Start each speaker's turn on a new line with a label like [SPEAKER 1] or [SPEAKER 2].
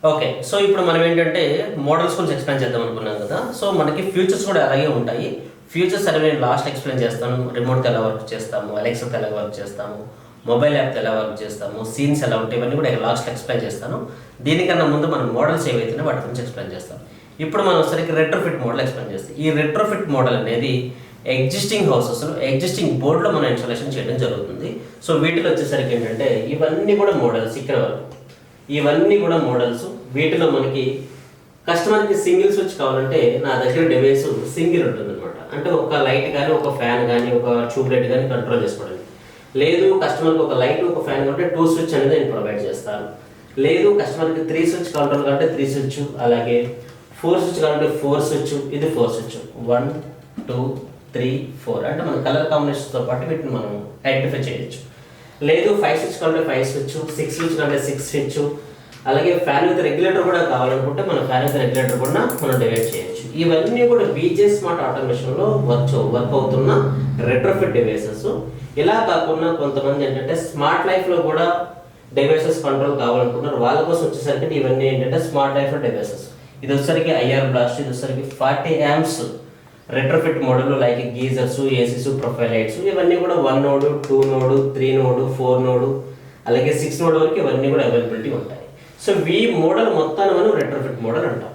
[SPEAKER 1] Okay. So ఇప్పుడు మనం ఏంటంటే మోడల్స్ గురించి ఎక్స్‌ప్లెయిన్ చేద్దాం అనుకున్నాం కదా! సో మనకి ఫీచర్స్ కూడా అలాగే ఉంటాయి. ఫీచర్స్ అనేవి నేను లాస్ట్ ఎక్స్‌ప్లెయిన్ చేస్తాను. రిమోట్‌తో ఎలా వర్క్ చేస్తాము, అలెక్సాతో ఎలా వర్క్ చేస్తాము, మొబైల్ యాప్‌తో ఎలా వర్క్ చేస్తాము, సీన్స్ ఎలా ఉంటాయి ఇవన్నీ కూడా లాస్ట్‌లో ఎక్స్‌ప్లెయిన్ చేస్తాను. దీనికన్నా ముందు మనం మోడల్స్ ఏవైతే ఉన్నాయో వాటి గురించి ఎక్స్‌ప్లెయిన్ చేస్తాం. ఇప్పుడు మనం వచ్చేసరికి రెట్రోఫిట్ మోడల్ ఎక్స్‌ప్లెయిన్ చేస్తాం. ఈ రెట్రోఫిట్ మోడల్ అనేది ఎగ్జిస్టింగ్ హౌసెస్‌లో ఎగ్జిస్టింగ్ బోర్డ్‌లో మనం ఇన్‌స్టాలేషన్ చేయడం జరుగుతుంది. సో వీటిలో వచ్చేసరికి ఏంటంటే ఇవన్నీ కూడా మోడల్స్ ఇక్కడ వరకు. ఇవన్నీ కూడా మోడల్స్. వీటిలో మనకి కస్టమర్కి సింగిల్ స్విచ్ కావాలంటే నా దగ్గర డివైస్ సింగిల్ ఉంటుందన్నమాట. అంటే ఒక లైట్ కానీ ఒక ఫ్యాన్ కానీ ఒక ట్యూబ్ లైట్ కానీ కంట్రోల్ చేసుకోవడానికి. లేదు కస్టమర్కి ఒక లైట్ ఒక ఫ్యాన్ కంటే 2 స్విచ్ అనేది నేను ప్రొవైడ్ చేస్తాను. లేదు కస్టమర్కి 3 స్విచ్ కంట్రోల్ కంటే 3 స్విచ్, అలాగే 4 స్విచ్ కావాలంటే 4 స్విచ్, ఇది 4 స్విచ్ 1 2 3 4 అంటే మన కలర్ కాంబినేషన్తో పాటు వీటిని మనం ఐడెంటిఫై చేయొచ్చు. లేదు 5 స్విచ్ కంటే 5 స్విచ్, 6 స్విచ్ కంటే 6 స్విచ్, అలాగే ఫ్యాన్ విత్ రెగ్యులేటర్ కూడా కావాలనుకుంటే మన ఫ్యాన్ విత్ రెగ్యులేటర్ కూడా మనం డివైడ్ చేయొచ్చు. ఇవన్నీ కూడా బీజే స్మార్ట్ ఆటోమేషన్లో వర్క్ అవుతున్న రెట్రోఫిట్ డివైసెస్. ఇలా కాకుండా కొంతమంది ఏంటంటే స్మార్ట్ లైఫ్లో కూడా డివైసెస్ కంట్రోల్ కావాలనుకుంటున్నారు. వాళ్ళ కోసం వచ్చేసరికి ఇవన్నీ ఏంటంటే స్మార్ట్ లైఫ్ డివైసెస్. ఇది వచ్చేసరికి ఐఆర్ బ్లాస్ట్, ఇది వచ్చేసరికి 40 amps retrofit model like geysers, ACs, profile lights ఇవన్నీ కూడా 1 నోడ్ 2 నోడ్ 3 నోడ్ 4 నోడ్ అలాగే 6 నోడ్ వరకు ఇవన్నీ కూడా అవైలబిలిటీ ఉంటాయి. సో ఈ మోడల్ మొత్తాన్ని మనం రెట్రోఫిట్ మోడల్ అంటాం.